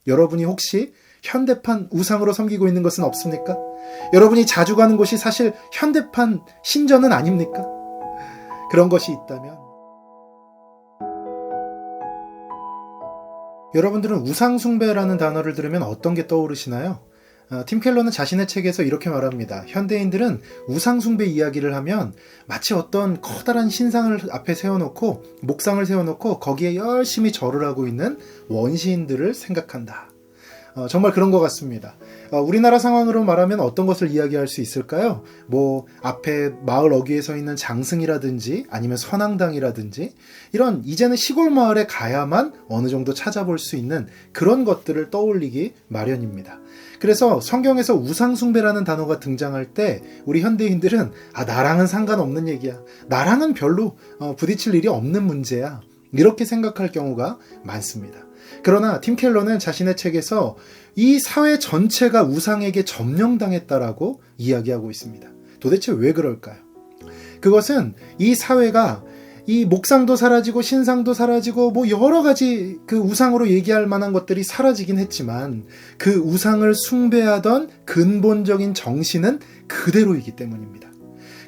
여러분이 혹시 현대판 우상으로 섬기고 있는 것은 없습니까? 여러분이 자주 가는 곳이 사실 현대판 신전은 아닙니까? 그런 것이 있다면 여러분들은 우상숭배라는 단어를 들으면 어떤 게 떠오르시나요? 팀 켈러는 자신의 책에서 이렇게 말합니다. 현대인들은 우상숭배 이야기를 하면 마치 어떤 커다란 신상을 앞에 세워놓고 목상을 세워놓고 거기에 열심히 절을 하고 있는 원시인들을 생각한다. 정말 그런 것 같습니다. 우리나라 상황으로 말하면 어떤 것을 이야기할 수 있을까요? 앞에 마을 어귀에 서 있는 장승이라든지 아니면 선앙당이라든지 이런 이제는 시골 마을에 가야만 어느 정도 찾아볼 수 있는 그런 것들을 떠올리기 마련입니다. 그래서 성경에서 우상숭배라는 단어가 등장할 때 우리 현대인들은 나랑은 상관없는 얘기야. 나랑은 별로 부딪힐 일이 없는 문제야. 이렇게 생각할 경우가 많습니다. 그러나 팀 켈러는 자신의 책에서 이 사회 전체가 우상에게 점령당했다라고 이야기하고 있습니다. 도대체 왜 그럴까요? 그것은 이 사회가 이 목상도 사라지고 신상도 사라지고 여러 가지 그 우상으로 얘기할 만한 것들이 사라지긴 했지만 그 우상을 숭배하던 근본적인 정신은 그대로이기 때문입니다.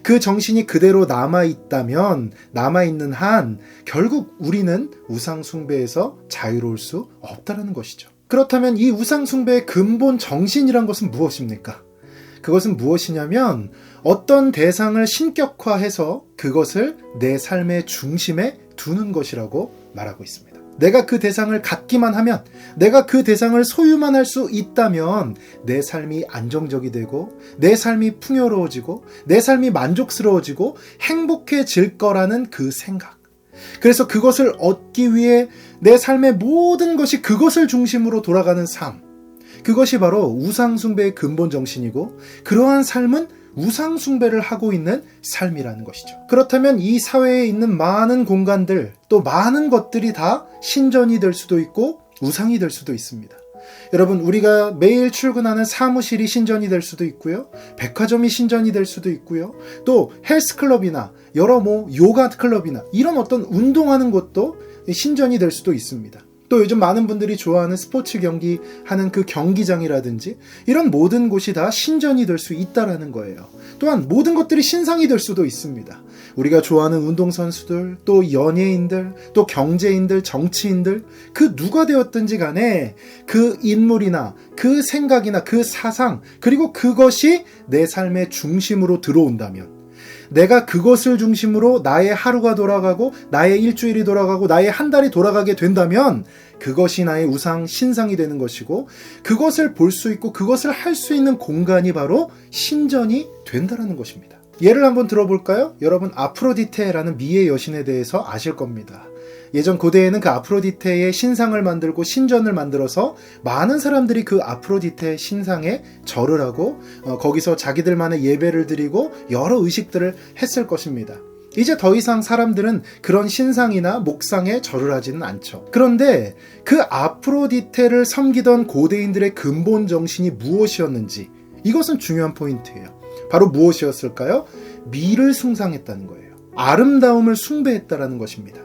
그 정신이 그대로 남아있는 한 결국 우리는 우상숭배에서 자유로울 수 없다는 것이죠. 그렇다면 이 우상숭배의 근본 정신이란 것은 무엇입니까? 그것은 무엇이냐면 어떤 대상을 신격화해서 그것을 내 삶의 중심에 두는 것이라고 말하고 있습니다. 내가 그 대상을 갖기만 하면, 내가 그 대상을 소유만 할 수 있다면 내 삶이 안정적이 되고 내 삶이 풍요로워지고 내 삶이 만족스러워지고 행복해질 거라는 그 생각. 그래서 그것을 얻기 위해 내 삶의 모든 것이 그것을 중심으로 돌아가는 삶. 그것이 바로 우상숭배의 근본 정신이고 그러한 삶은 우상숭배를 하고 있는 삶이라는 것이죠. 그렇다면 이 사회에 있는 많은 공간들, 또 많은 것들이 다 신전이 될 수도 있고 우상이 될 수도 있습니다. 여러분, 우리가 매일 출근하는 사무실이 신전이 될 수도 있고요. 백화점이 신전이 될 수도 있고요. 또 헬스클럽이나 여러 요가 클럽이나 이런 어떤 운동하는 곳도 신전이 될 수도 있습니다. 또 요즘 많은 분들이 좋아하는 스포츠 경기 하는 그 경기장이라든지 이런 모든 곳이 다 신전이 될 수 있다라는 거예요. 또한 모든 것들이 신상이 될 수도 있습니다. 우리가 좋아하는 운동선수들, 또 연예인들, 또 경제인들, 정치인들, 그 누가 되었든지 간에 그 인물이나 그 생각이나 그 사상, 그리고 그것이 내 삶의 중심으로 들어온다면 내가 그것을 중심으로 나의 하루가 돌아가고 나의 일주일이 돌아가고 나의 한 달이 돌아가게 된다면 그것이 나의 우상 신상이 되는 것이고 그것을 볼 수 있고 그것을 할 수 있는 공간이 바로 신전이 된다는 것입니다. 예를 한번 들어볼까요? 여러분, 아프로디테라는 미의 여신에 대해서 아실 겁니다. 예전 고대에는 그 아프로디테의 신상을 만들고 신전을 만들어서 많은 사람들이 그 아프로디테 신상에 절을 하고 거기서 자기들만의 예배를 드리고 여러 의식들을 했을 것입니다. 이제 더 이상 사람들은 그런 신상이나 목상에 절을 하지는 않죠. 그런데 그 아프로디테를 섬기던 고대인들의 근본 정신이 무엇이었는지, 이것은 중요한 포인트예요. 바로 무엇이었을까요? 미를 숭상했다는 거예요. 아름다움을 숭배했다는 것입니다.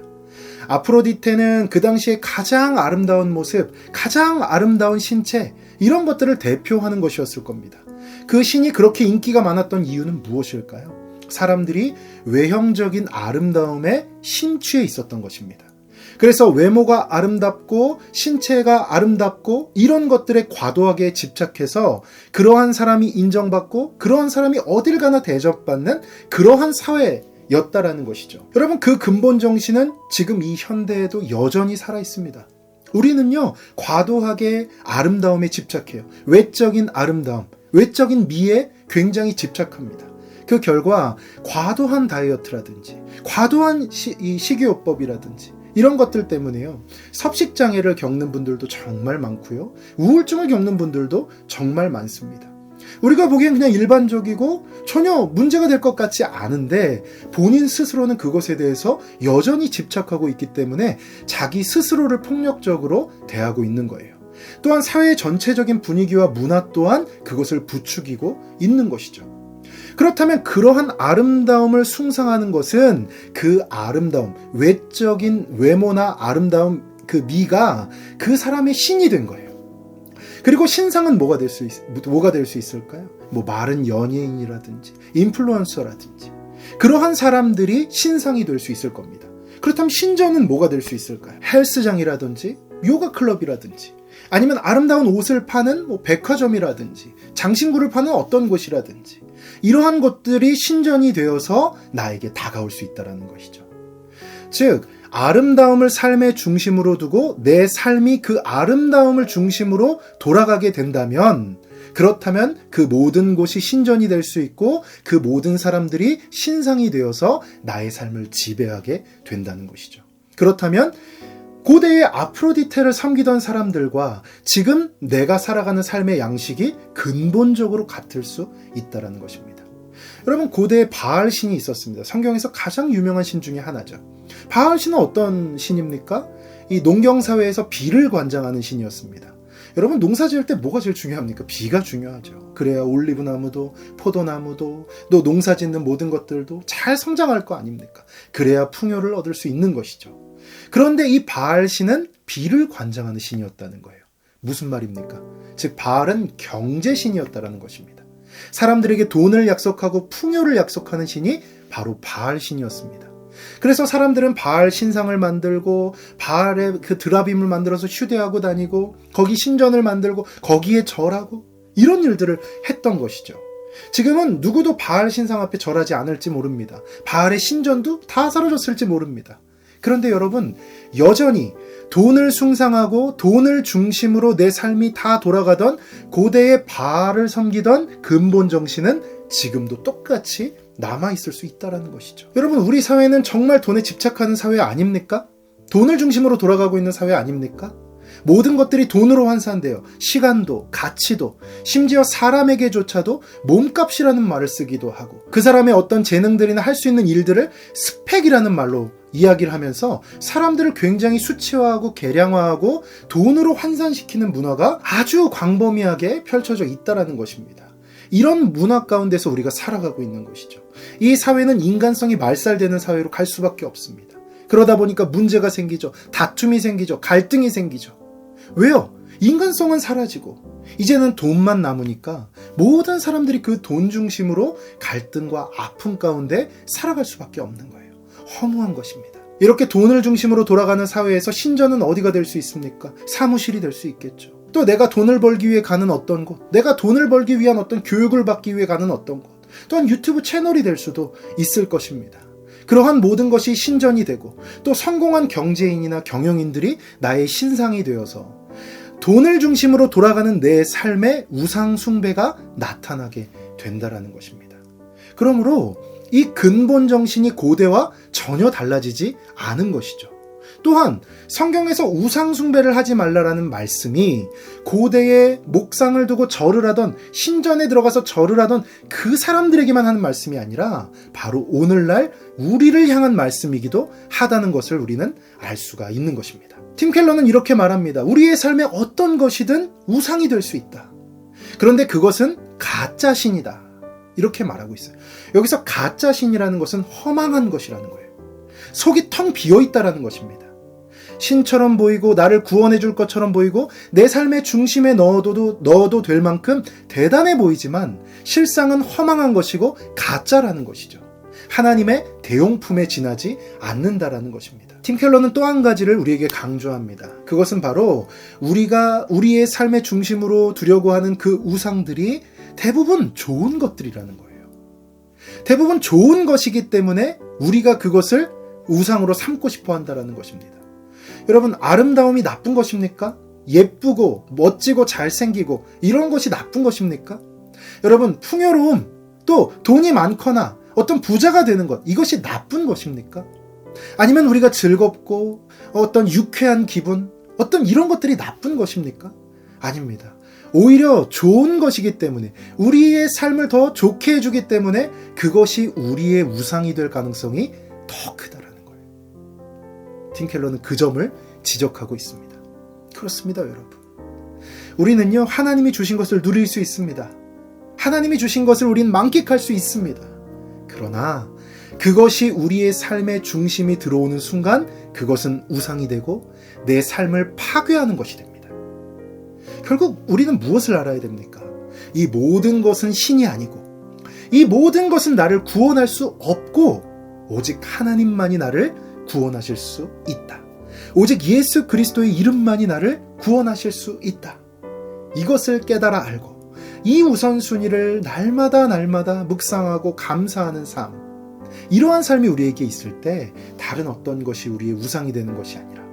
아프로디테는 그 당시에 가장 아름다운 모습, 가장 아름다운 신체, 이런 것들을 대표하는 것이었을 겁니다. 그 신이 그렇게 인기가 많았던 이유는 무엇일까요? 사람들이 외형적인 아름다움에 심취해 있었던 것입니다. 그래서 외모가 아름답고 신체가 아름답고 이런 것들에 과도하게 집착해서 그러한 사람이 인정받고 그러한 사람이 어딜 가나 대접받는 그러한 사회였다라는 것이죠. 여러분, 그 근본 정신은 지금 이 현대에도 여전히 살아있습니다. 우리는요, 과도하게 아름다움에 집착해요. 외적인 아름다움, 외적인 미에 굉장히 집착합니다. 그 결과 과도한 다이어트라든지 과도한 식이요법이라든지 이런 것들 때문에요, 섭식장애를 겪는 분들도 정말 많고요, 우울증을 겪는 분들도 정말 많습니다. 우리가 보기엔 그냥 일반적이고 전혀 문제가 될 것 같지 않은데 본인 스스로는 그것에 대해서 여전히 집착하고 있기 때문에 자기 스스로를 폭력적으로 대하고 있는 거예요. 또한 사회 전체적인 분위기와 문화 또한 그것을 부추기고 있는 것이죠. 그렇다면 그러한 아름다움을 숭상하는 것은 그 아름다움, 외적인 외모나 아름다움, 그 미가 그 사람의 신이 된 거예요. 그리고 신상은 뭐가 될 수 있을까요? 뭐 마른 연예인이라든지 인플루언서라든지 그러한 사람들이 신상이 될 수 있을 겁니다. 그렇다면 신전은 뭐가 될 수 있을까요? 헬스장이라든지 요가 클럽이라든지 아니면 아름다운 옷을 파는 뭐 백화점이라든지 장신구를 파는 어떤 곳이라든지 이러한 것들이 신전이 되어서 나에게 다가올 수 있다는 것이죠. 즉 아름다움을 삶의 중심으로 두고 내 삶이 그 아름다움을 중심으로 돌아가게 된다면 그렇다면 그 모든 곳이 신전이 될 수 있고 그 모든 사람들이 신상이 되어서 나의 삶을 지배하게 된다는 것이죠. 그렇다면 고대의 아프로디테를 섬기던 사람들과 지금 내가 살아가는 삶의 양식이 근본적으로 같을 수 있다는 것입니다. 여러분 고대에 바알 신이 있었습니다. 성경에서 가장 유명한 신 중에 하나죠. 바알 신은 어떤 신입니까? 이 농경사회에서 비를 관장하는 신이었습니다. 여러분 농사 지을 때 뭐가 제일 중요합니까? 비가 중요하죠. 그래야 올리브나무도 포도나무도 또 농사 짓는 모든 것들도 잘 성장할 거 아닙니까? 그래야 풍요를 얻을 수 있는 것이죠. 그런데 이 바알 신은 비를 관장하는 신이었다는 거예요. 무슨 말입니까? 즉 바알은 경제신이었다는 것입니다. 사람들에게 돈을 약속하고 풍요를 약속하는 신이 바로 바알 신이었습니다. 그래서 사람들은 바알 신상을 만들고 바알의 그 드라빔을 만들어서 휴대하고 다니고 거기 신전을 만들고 거기에 절하고 이런 일들을 했던 것이죠. 지금은 누구도 바알 신상 앞에 절하지 않을지 모릅니다. 바알의 신전도 다 사라졌을지 모릅니다. 그런데 여러분 여전히 돈을 숭상하고 돈을 중심으로 내 삶이 다 돌아가던 고대의 바알을 섬기던 근본 정신은 지금도 똑같이 남아있을 수 있다는 것이죠. 여러분 우리 사회는 정말 돈에 집착하는 사회 아닙니까? 돈을 중심으로 돌아가고 있는 사회 아닙니까? 모든 것들이 돈으로 환산돼요. 시간도, 가치도, 심지어 사람에게조차도 몸값이라는 말을 쓰기도 하고 그 사람의 어떤 재능들이나 할 수 있는 일들을 스펙이라는 말로 이야기를 하면서 사람들을 굉장히 수치화하고 계량화하고 돈으로 환산시키는 문화가 아주 광범위하게 펼쳐져 있다는 것입니다. 이런 문화 가운데서 우리가 살아가고 있는 것이죠. 이 사회는 인간성이 말살되는 사회로 갈 수밖에 없습니다. 그러다 보니까 문제가 생기죠. 다툼이 생기죠. 갈등이 생기죠. 왜요? 인간성은 사라지고 이제는 돈만 남으니까 모든 사람들이 그 돈 중심으로 갈등과 아픔 가운데 살아갈 수밖에 없는 거예요. 허무한 것입니다. 이렇게 돈을 중심으로 돌아가는 사회에서 신전은 어디가 될 수 있습니까? 사무실이 될 수 있겠죠. 또 내가 돈을 벌기 위해 가는 어떤 곳, 내가 돈을 벌기 위한 어떤 교육을 받기 위해 가는 어떤 곳, 또한 유튜브 채널이 될 수도 있을 것입니다. 그러한 모든 것이 신전이 되고 또 성공한 경제인이나 경영인들이 나의 신상이 되어서 돈을 중심으로 돌아가는 내 삶의 우상 숭배가 나타나게 된다는 것입니다. 그러므로 이 근본 정신이 고대와 전혀 달라지지 않은 것이죠. 또한 성경에서 우상 숭배를 하지 말라라는 말씀이 고대에 목상을 두고 절을 하던 신전에 들어가서 절을 하던 그 사람들에게만 하는 말씀이 아니라 바로 오늘날 우리를 향한 말씀이기도 하다는 것을 우리는 알 수가 있는 것입니다. 팀 켈러는 이렇게 말합니다. 우리의 삶에 어떤 것이든 우상이 될 수 있다. 그런데 그것은 가짜 신이다. 이렇게 말하고 있어요. 여기서 가짜 신이라는 것은 허망한 것이라는 거예요. 속이 텅 비어있다라는 것입니다. 신처럼 보이고 나를 구원해 줄 것처럼 보이고 내 삶의 중심에 넣어도 될 만큼 대단해 보이지만 실상은 허망한 것이고 가짜라는 것이죠. 하나님의 대용품에 지나지 않는다라는 것입니다. 팀 켈러는 또 한 가지를 우리에게 강조합니다. 그것은 바로 우리가 우리의 삶의 중심으로 두려고 하는 그 우상들이 대부분 좋은 것들이라는 거예요. 대부분 좋은 것이기 때문에 우리가 그것을 우상으로 삼고 싶어 한다는 것입니다. 여러분, 아름다움이 나쁜 것입니까? 예쁘고 멋지고 잘생기고 이런 것이 나쁜 것입니까? 여러분, 풍요로움, 또 돈이 많거나 어떤 부자가 되는 것, 이것이 나쁜 것입니까? 아니면 우리가 즐겁고 어떤 유쾌한 기분, 어떤 이런 것들이 나쁜 것입니까? 아닙니다. 오히려 좋은 것이기 때문에 우리의 삶을 더 좋게 해주기 때문에 그것이 우리의 우상이 될 가능성이 더 크다라는 거예요. 팀 켈러는 그 점을 지적하고 있습니다. 그렇습니다, 여러분. 우리는요, 하나님이 주신 것을 누릴 수 있습니다. 하나님이 주신 것을 우리는 만끽할 수 있습니다. 그러나 그것이 우리의 삶의 중심이 들어오는 순간 그것은 우상이 되고 내 삶을 파괴하는 것이 됩니다. 결국 우리는 무엇을 알아야 됩니까? 이 모든 것은 신이 아니고 이 모든 것은 나를 구원할 수 없고 오직 하나님만이 나를 구원하실 수 있다. 오직 예수 그리스도의 이름만이 나를 구원하실 수 있다. 이것을 깨달아 알고 이 우선순위를 날마다 묵상하고 감사하는 삶, 이러한 삶이 우리에게 있을 때 다른 어떤 것이 우리의 우상이 되는 것이 아니라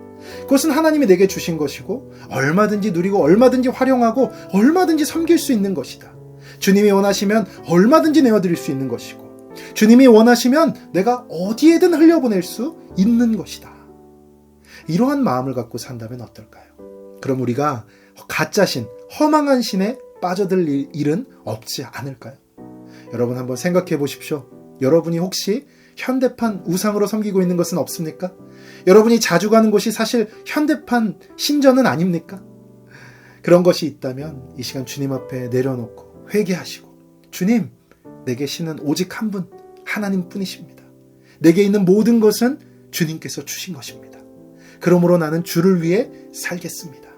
그것은 하나님이 내게 주신 것이고 얼마든지 누리고 얼마든지 활용하고 얼마든지 섬길 수 있는 것이다. 주님이 원하시면 얼마든지 내어드릴 수 있는 것이고 주님이 원하시면 내가 어디에든 흘려보낼 수 있는 것이다. 이러한 마음을 갖고 산다면 어떨까요? 그럼 우리가 가짜신, 허망한 신에 빠져들 일은 없지 않을까요? 여러분 한번 생각해 보십시오. 여러분이 혹시 현대판 우상으로 섬기고 있는 것은 없습니까? 여러분이 자주 가는 곳이 사실 현대판 신전은 아닙니까? 그런 것이 있다면 이 시간 주님 앞에 내려놓고 회개하시고, 주님, 내게 신은 오직 한 분, 하나님 뿐이십니다. 내게 있는 모든 것은 주님께서 주신 것입니다. 그러므로 나는 주를 위해 살겠습니다.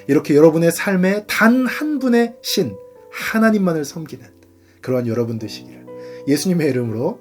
이렇게 여러분의 삶에 단 한 분의 신, 하나님만을 섬기는 그러한 여러분 되시기를 예수님의 이름으로